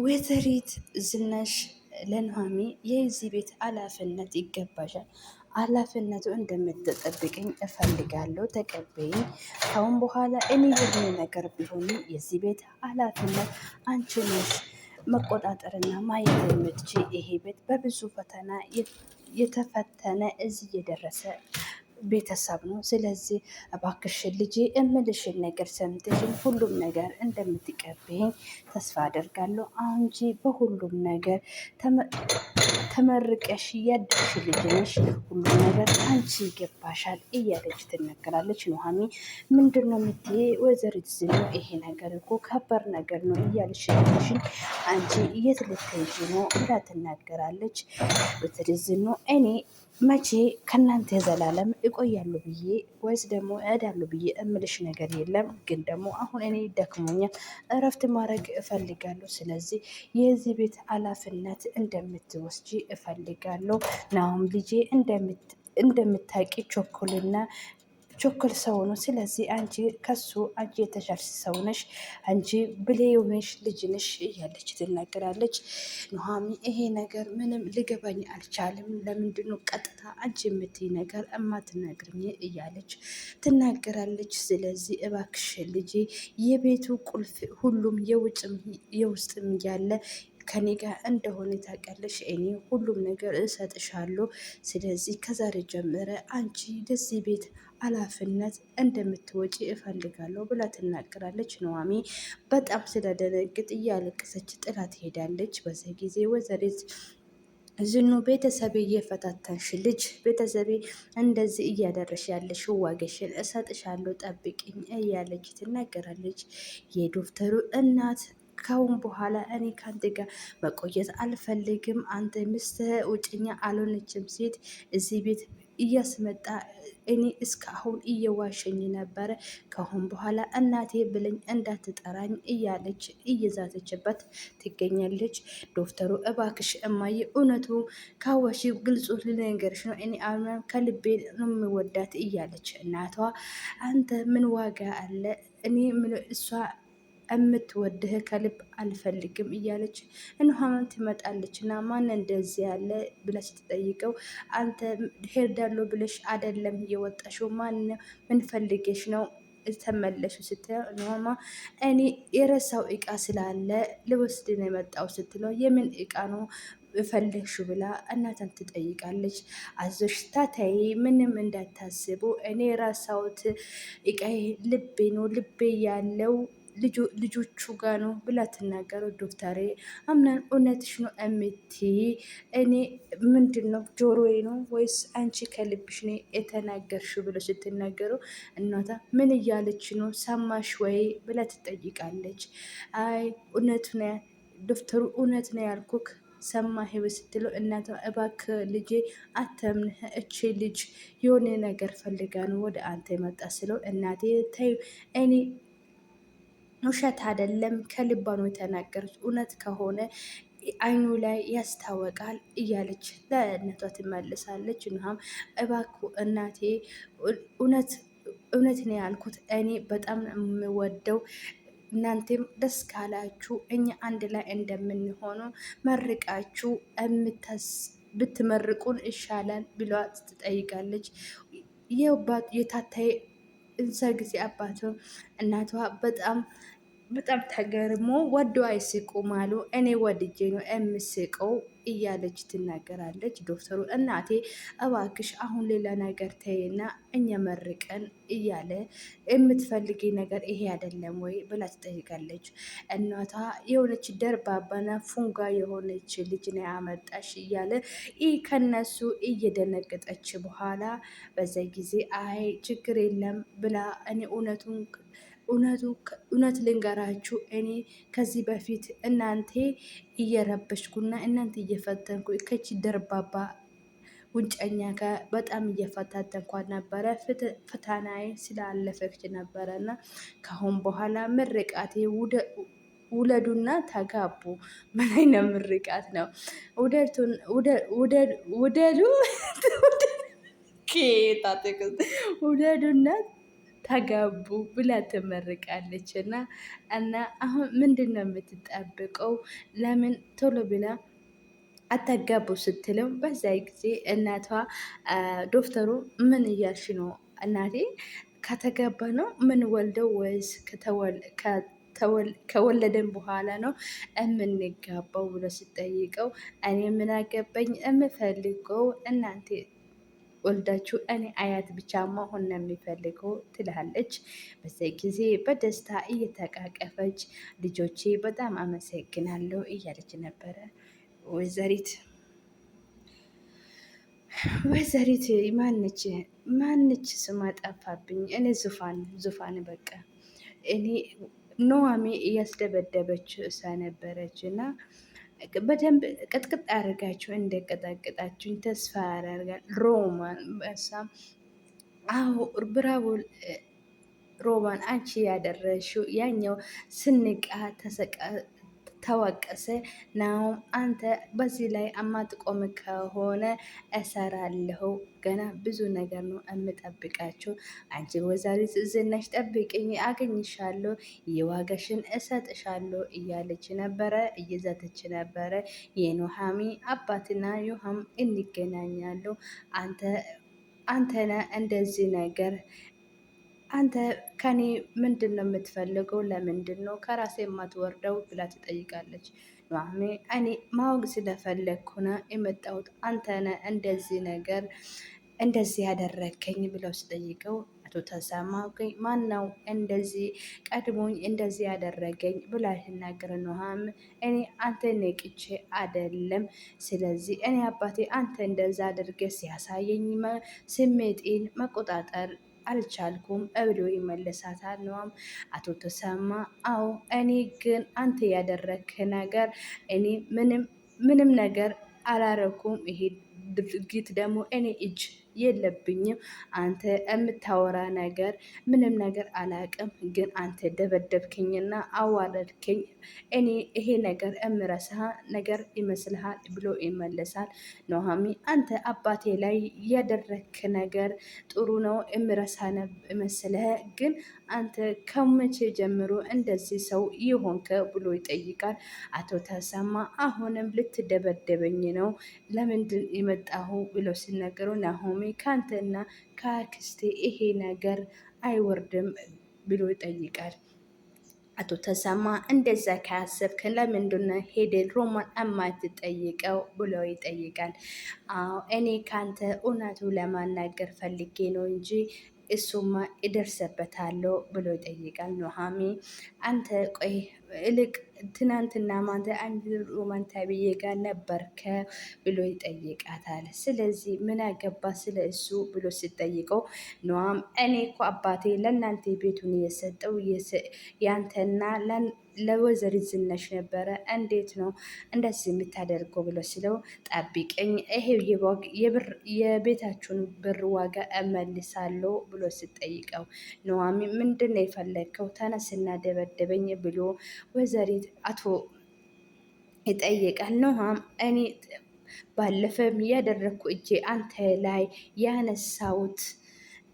ወይዘሪት ዝናሽ ለኑሃሚ የዚህ ቤት ኃላፊነት ይገባሻል። ኃላፊነቱ እንደምትጠብቅኝ እፈልጋለሁ። ተቀበይኝ። ካሁን በኋላ እኔ የሆነ ነገር ቢሆን የዚህ ቤት ኃላፊነት አንቺ ነሽ መቆጣጠርና ማየት የምትችይ። ይሄ ቤት በብዙ ፈተና የተፈተነ እዚህ የደረሰ ቤተሰብ ነው። ስለዚህ እባክሽን ልጄ እምልሽን ነገር ሰምተሽኝ ሁሉም ነገር እንደምትቀበይኝ ተስፋ አደርጋለሁ። አንቺ በሁሉም ነገር ተመርቀሽ ያደግሽ ልጅ ነሽ። ሁሉም ነገር አንቺ ይገባሻል እያለች ትነገራለች። ኑሃሚ ምንድን ነው የምትይ? ወይዘሪት ዝኑ ይሄ ነገር እኮ ከባድ ነገር ነው እያልሽ ያለሽኝ አንቺ የት ልትሄጂ ነው ብላ ትናገራለች። ወይዘሪት ዝኑ እኔ መቼ ከእናንተ የዘላለም እቆያለሁ ብዬ ወይስ ደግሞ እሄዳለሁ ብዬ እምልሽ ነገር የለም። ግን ደግሞ አሁን እኔ ደክሞኛል፣ እረፍት ማድረግ እፈልጋለሁ። ስለዚህ የዚህ ቤት ኃላፊነት እንደምትወስጂ እፈልጋለሁ። ናሁም ልጄ እንደምታውቂ ቾኮል ሰው ነው። ስለዚህ አንቺ ከሱ አንቺ የተሻልሽ ሰው ነሽ፣ አንቺ ብሌ የሆነሽ ልጅ ነሽ እያለች ትናገራለች። ኑሃሚ ይሄ ነገር ምንም ሊገባኝ አልቻለም። ለምንድነው ቀጥታ አንቺ የምትይ ነገር እማትነግርኝ እያለች ትናገራለች። ስለዚህ እባክሽ ልጄ የቤቱ ቁልፍ ሁሉም የውስጥም እያለ ከኔ ጋር እንደሆነ ታውቂያለሽ። እኔ ሁሉም ነገር እሰጥሻለሁ። ስለዚህ ከዛሬ ጀምረ አንቺ ለዚህ ቤት ኃላፊነት እንደምትወጪ እፈልጋለሁ ብላ ትናገራለች። ኑሃሚ በጣም ስለደነግጥ እያለቀሰች ጥላ ትሄዳለች። በዚህ ጊዜ ወይዘሪት ዝኑ ቤተሰቤ እየፈታተንሽ ልጅ ቤተሰቤ እንደዚህ እያደረሽ ያለሽ ዋጋሽን እሰጥሻለሁ ጠብቂኝ እያለች ትናገራለች። የዶክተሩ እናት ካሁን በኋላ እኔ ከአንተ ጋር መቆየት አልፈልግም። አንተ ሚስትህ ውጭኛ አልሆነችም ሴት እዚህ ቤት እያስመጣ እኔ እስካሁን እየዋሸኝ ነበረ። ካሁን በኋላ እናቴ ብለኝ እንዳትጠራኝ እያለች እየዛተችበት ትገኛለች። ዶክተሩ እባክሽ እማዬ እውነቱ ካወሽ ግልጹ ልነገርሽ ነው፣ እኔ አሁን ከልቤ ነው የምወዳት እያለች እናቷ አንተ ምን ዋጋ አለ እኔ እሷ የምትወድህ ከልብ አልፈልግም እያለች ኑሃሚን ትመጣለች። እና ማን እንደዚህ ያለ ብለሽ ትጠይቀው። አንተ ሄዳለሁ ብለሽ አይደለም የወጣሽው፣ ምን ፈልገሽ ነው ተመለሱ ስትለው ኑሃሚን እኔ የረሳው እቃ ስላለ ልወስድ ነው የመጣው ስትለው የምን እቃ ነው ፈለግሽው ብላ እናትን ትጠይቃለች። አዞሽ ታታይ ምንም እንዳታስቡ እኔ ራሳውት እቃዬ ልቤ ነው፣ ልቤ ያለው ልጆቹ ጋር ነው ብላ ትናገረው። ዶክተሬ አምናን እውነትሽ ነው እምትይ እኔ ምንድን ነው ጆሮዬ ነው ወይስ አንቺ ከልብሽ ነው የተናገርሽው ብሎ ስትናገረው እናቷ ምን እያለች ነው ሰማሽ ወይ ብላ ትጠይቃለች። አይ እውነት ነው ዶክተሩ እውነት ነው ያልኩክ ሰማህ ስትለው እናቷ እባክህ ልጄ አተምንህ እቺ ልጅ የሆነ ነገር ፈልጋ ነው ወደ አንተ የመጣ ስለው እናቴ ተይ እኔ ውሸት አይደለም ከልባ ነው የተናገረች፣ እውነት ከሆነ አይኑ ላይ ያስታወቃል እያለች ለእናቷ ትመልሳለች። ኑሃም እባክህ እናቴ እውነት ነው ያልኩት እኔ በጣም የምወደው እናንተም ደስ ካላችሁ እኛ አንድ ላይ እንደምንሆኑ መርቃችሁ ብትመርቁን ይሻላል ብሏ ትጠይቃለች። የታታዬ እንዛ ጊዜ አባቱ እናቷ በጣም ተገርሞ ወዶ አይስቁም አሉ። እኔ ወድጄ ነው የምስቀው እያለች ትናገራለች። ዶክተሩ እናቴ እባክሽ አሁን ሌላ ነገር ተይና እኛ መርቀን እያለ የምትፈልጊ ነገር ይሄ አይደለም ወይ ብላ ትጠይቃለች። እናቷ የሆነች ደርባባና ፉንጋ የሆነች ልጅ ነው ያመጣሽ እያለ ከነሱ እየደነገጠች በኋላ በዛ ጊዜ አይ ችግር የለም ብላ እኔ እውነት ልንገራችሁ እኔ ከዚህ በፊት እናንተ እየረበሽኩና እናንተ እየፈተንኩ ከቺ ደርባባ ውንጨኛ ጋር በጣም እየፈታተንኳት ነበረ። ፈተናዬ ስላለፈች ነበረና ካሁን በኋላ ምርቃቴ ውለዱና ተጋቡ። ምን አይነት ምርቃት ነው? ውደዱ ውደዱና ተጋቡ ብላ ትመርቃለች። እና አሁን ምንድን ነው የምትጠብቀው? ለምን ቶሎ ብላ አታጋቡ ስትለው በዛ ጊዜ እናቷ ዶክተሩ ምን እያልሽ ነው እናቴ? ከተጋባ ነው ምን ወልደው ወይስ ከወለደን በኋላ ነው የምንጋባው ብሎ ሲጠይቀው እኔ ምን አገባኝ የምፈልገው እናንተ ወልዳችሁ እኔ አያት ብቻ መሆን ነው የሚፈልገው ትላለች። በዚህ ጊዜ በደስታ እየተቃቀፈች ልጆቼ በጣም አመሰግናለሁ እያለች ነበረ። ወይዘሪት ወይዘሪት ማነች ስሟ ጠፋብኝ። እኔ ዙፋን በቃ እኔ ኑሃሚ እያስደበደበች እሷ ነበረች እና በደንብ ቅጥቅጥ አድርጋችሁ እንደቀጣቀጣችሁኝ ተስፋ ያደርጋል። ሮማን በሳም አዎ ብራቮ ሮማን አንቺ ያደረሽው ያኛው ስንቃ ተወቀሰ። ናውም አንተ በዚህ ላይ አማትቆም ከሆነ እሰራለሁ። ገና ብዙ ነገር ነው የምጠብቃቸው። አንቺ ወይዘሪት ዝናሽ ጠብቅኝ፣ አገኝሻለሁ፣ የዋጋሽን እሰጥሻለሁ እያለች ነበረ፣ እየዛተች ነበረ። የኑሃሚ አባትና ዮሃም እንገናኛሉ። አንተነ እንደዚህ ነገር አንተ ከኔ ምንድን ነው የምትፈልገው? ለምንድን ነው ከራሴ የማትወርደው ብላ ትጠይቃለች። ኑሃሚ እኔ ማወቅ ስለፈለግኩ ነው የመጣሁት። አንተነ እንደዚህ ነገር እንደዚህ ያደረከኝ ብለው ስጠይቀው አቶ ተሰማ ማን ነው እንደዚህ ቀድሞኝ እንደዚህ ያደረገኝ ብላ ትናገር። ኑሃም እኔ አንተ ነቅቼ አይደለም። ስለዚህ እኔ አባቴ አንተ እንደዛ አድርገ ሲያሳየኝ ስሜጤን መቆጣጠር አልቻልኩም ብሎ ይመለሳታል። ነውም አቶ ተሰማ አዎ እኔ ግን አንተ ያደረክ ነገር እኔ ምንም ነገር አላረኩም። ይሄ ድርጊት ደግሞ እኔ እጅ የለብኝም። አንተ የምታወራ ነገር ምንም ነገር አላቅም። ግን አንተ ደበደብክኝና አዋረድክኝ። እኔ ይሄ ነገር እምረሳ ነገር ይመስልሃል ብሎ ይመለሳል። ኑሃሚ አንተ አባቴ ላይ ያደረክ ነገር ጥሩ ነው እምረሳ ይመስልህ? ግን አንተ ከመቼ ጀምሮ እንደዚህ ሰው ይሆንከ ብሎ ይጠይቃል። አቶ ተሰማ አሁንም ልትደበደበኝ ነው ለምንድን የመጣሁ ብሎ ሲነገሩ ናሆሚ ከአንተና ከአክስቴ ይሄ ነገር አይወርድም ብሎ ይጠይቃል። አቶ ተሰማ እንደዛ ካሰብክ ለምንድን ነው ሄደን ሮማን የማትጠይቀው ብሎ ይጠይቃል። አዎ እኔ ካንተ እውነቱ ለማናገር ፈልጌ ነው እንጂ እሱማ ይደርሰበታለሁ ብሎ ይጠይቃል። ኑሃሚ አንተ ቆይ እልቅ ትናንትና ማንተ አንድ ሮማን ተብዬ ጋር ነበርከ ብሎ ይጠይቃታል። ስለዚህ ምን አገባ ስለ እሱ ብሎ ሲጠይቀው ኑሃም እኔ እኮ አባቴ ለእናንተ ቤቱን የሰጠው ያንተና ለወይዘሪት ዝናሽ ነበረ። እንዴት ነው እንደዚህ የምታደርገው ብሎ ሲለው ጠብቀኝ፣ ይሄ የቤታችሁን ብር ዋጋ እመልሳለሁ ብሎ ስጠይቀው ኑሃሚ ምንድን ነው የፈለግከው? ተነስና ደበደበኝ ብሎ ወይዘሪት አቶ ይጠይቃል። ኑሃም እኔ ባለፈም ያደረግኩ እጄ አንተ ላይ ያነሳውት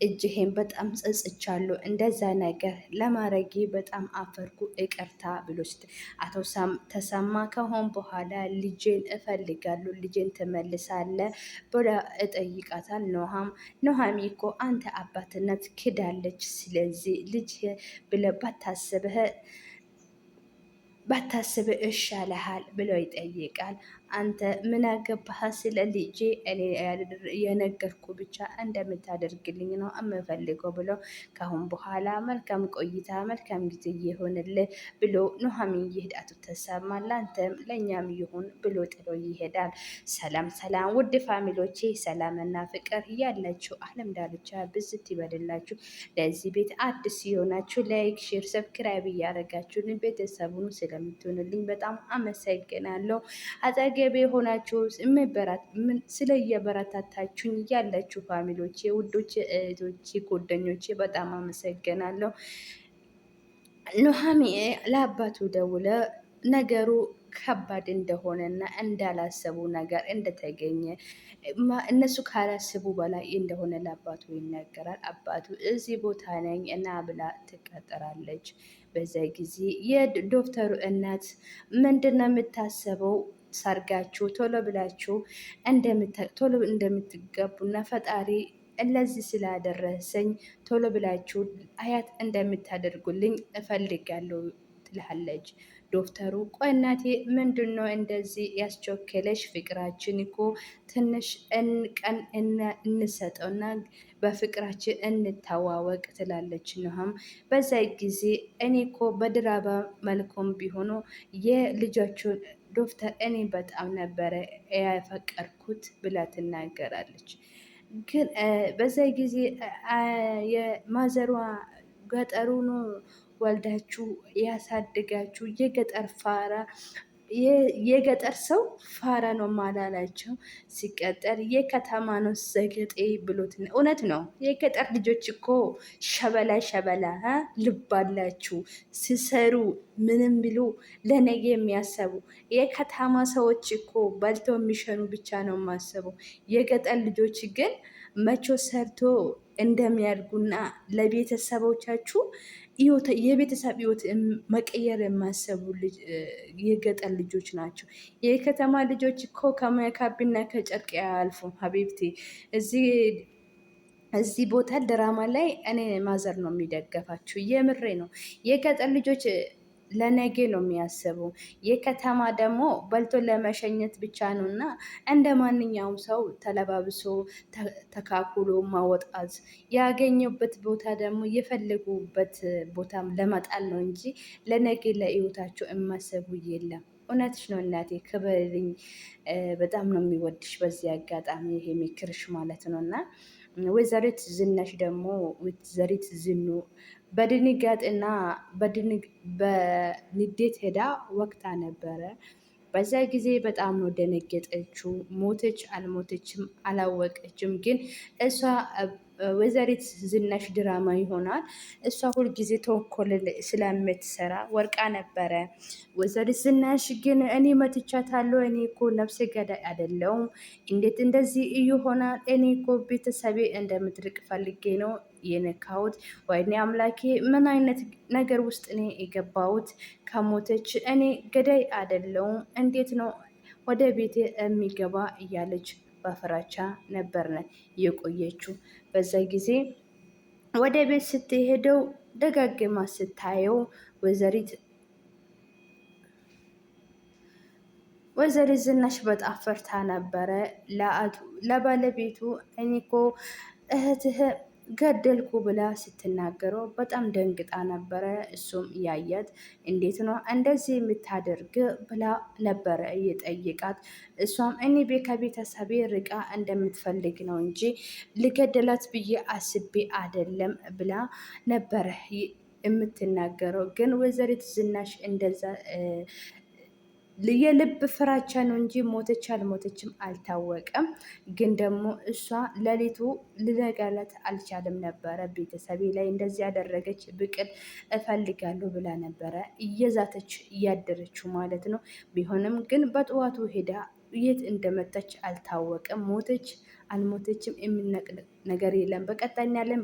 እጅሄን በጣም ጸጽቻለሁ። እንደዛ ነገር ለማረጌ በጣም አፈርኩ፣ ይቅርታ ብሎ አቶ ተሰማ ከሆን በኋላ ልጄን እፈልጋለሁ፣ ልጄን ትመልሳለ ብላ እጠይቃታል። ኑሃሚ እኮ አንተ አባትነት ክዳለች። ስለዚህ ልጅ ብለ ባታስብ ይሻልሃል ብሎ ይጠይቃል። አንተ ምን አገባህ ስለ ልጄ? እኔ የነገርኩ ብቻ እንደምታደርግልኝ ነው የምፈልገው ብሎ ካሁን በኋላ መልካም ቆይታ መልካም ጊዜ ይሆንልህ ብሎ ኑሃሚን ይሄዳቱ ተሰማ ለአንተም ለእኛም ይሁን ብሎ ጥሎ ይሄዳል። ሰላም ሰላም ውድ ፋሚሊዎቼ ሰላምና ፍቅር ያላችሁ አለም ዳርቻ ብዝት ይበልላችሁ። ለዚህ ቤት አዲስ የሆናችሁ ላይክ፣ ሼር፣ ሰብስክራይብ እያደረጋችሁን ቤተሰቡን ስለምትሆንልኝ በጣም አመሰግናለሁ። አጠገቤ የሆናችሁ ስለ እየበረታታችሁኝ ያላችሁ ፋሚሊዎቼ፣ ውዶቼ፣ እህቶቼ፣ ጓደኞቼ በጣም አመሰግናለሁ። ኑሃሚ ለአባቱ ደውለ ነገሩ ከባድ እንደሆነና እንዳላሰቡ ነገር እንደተገኘ እነሱ ካላስቡ በላይ እንደሆነ ለአባቱ ይነገራል። አባቱ እዚህ ቦታ ነኝ እና ብላ ትቀጠራለች። በዛ ጊዜ የዶክተሩ እናት ምንድን ነው የምታሰበው? ሰርጋችሁ ቶሎ ብላችሁ ቶሎ እንደምትገቡና ፈጣሪ ለዚህ ስላደረሰኝ ቶሎ ብላችሁ አያት እንደምታደርጉልኝ እፈልጋለሁ ትልሃለች። ዶክተሩ ቆይ እናቴ ምንድን ነው እንደዚህ ያስቸኮለሽ? ፍቅራችን እኮ ትንሽ ቀን እንሰጠውና በፍቅራችን እንተዋወቅ ትላለች። ነሃም በዛ ጊዜ እኔ እኮ በድራባ መልኩም ቢሆኑ የልጆቹን ዶክተር እኔ በጣም ነበረ ያፈቀርኩት ብላ ትናገራለች። ግን በዛ ጊዜ የማዘሯ ገጠሩን ወልዳችሁ ያሳድጋችሁ የገጠር ፋራ የገጠር ሰው ፋራ ነው ማላላቸው። ሲቀጠር የከተማ ነው ዘገጤ ብሎት እውነት ነው። የገጠር ልጆች እኮ ሸበላ ሸበላ ልብ አላችሁ ሲሰሩ ምንም ብሉ ለነገ የሚያሰቡ። የከተማ ሰዎች እኮ በልተው የሚሸኑ ብቻ ነው የማሰቡ። የገጠር ልጆች ግን መቾ ሰርቶ እንደሚያድጉና ለቤተሰቦቻችሁ የቤተሰብ ህይወት መቀየር የማሰቡ የገጠር ልጆች ናቸው። የከተማ ልጆች እኮ ከመካቢና ከጨርቅ አያልፉም። ሀቢብቴ እዚህ ቦታ ድራማ ላይ እኔ ማዘር ነው የሚደገፋችሁ። የምሬ ነው። የገጠር ልጆች ለነገ ነው የሚያስቡ። የከተማ ደግሞ በልቶ ለመሸኘት ብቻ ነው እና እንደ ማንኛውም ሰው ተለባብሶ ተካኩሎ ማወጣት ያገኙበት ቦታ ደግሞ የፈለጉበት ቦታም ለመጣል ነው እንጂ ለነገ ለህይወታቸው የማሰቡ የለም። እውነትሽ ነው እናቴ ክበርልኝ። በጣም ነው የሚወድሽ በዚህ አጋጣሚ ይሄ ምክርሽ ማለት ነው። እና ወይዘሪት ዝናሽ ደግሞ ወይዘሪት ዝኑ በድንጋጤና በንዴት ሄዳ ወቅታ ነበረ። በዛ ጊዜ በጣም ነው ደነገጠችው። ሞተች አልሞተችም አላወቀችም። ግን እሷ ወይዘሪት ዝናሽ ድራማ ይሆናል እሷ ሁልጊዜ ተንኮል ስለምትሰራ ወርቃ ነበረ። ወይዘሪት ዝናሽ ግን እኔ መትቻታለሁ፣ እኔ እኮ ነፍሴ ገዳይ አይደለሁም፣ እንዴት እንደዚህ ይሆናል? እኔ እኮ ቤተሰቤ እንደምትርቅ ፈልጌ ነው የነካሁት። ወይኔ አምላኬ ምን አይነት ነገር ውስጥ እኔ የገባሁት? ከሞተች እኔ ገዳይ አይደለሁም፣ እንዴት ነው ወደ ቤቴ የሚገባ? እያለች በፍራቻ ነበርነ የቆየችው። በዛ ጊዜ ወደ ቤት ስትሄደው ደጋግማ ስታየው ወይዘሪት ዝናሽ በጣም ፈርታ ነበረ። ለባለቤቱ እኔ እኮ እህትህ ገደልኩ ብላ ስትናገረው በጣም ደንግጣ ነበረ። እሱም ያያት እንዴት ነው እንደዚህ የምታደርግ ብላ ነበረ እየጠየቃት። እሷም እኔ ከቤተሰቤ ርቃ እንደምትፈልግ ነው እንጂ ልገደላት ብዬ አስቤ አይደለም ብላ ነበረ የምትናገረው። ግን ወይዘሪት ዝናሽ እንደዛ የልብ ፍራቻ ነው እንጂ ሞተች አልሞተችም አልታወቀም። ግን ደግሞ እሷ ሌሊቱ ልነጋላት አልቻለም ነበረ። ቤተሰቤ ላይ እንደዚህ ያደረገች ብቅል እፈልጋለሁ ብላ ነበረ እየዛተች እያደረችው ማለት ነው። ቢሆንም ግን በጠዋቱ ሄዳ የት እንደመጣች አልታወቀም። ሞተች አልሞተችም የሚነቅ ነገር የለም። በቀጣይ እናያለን።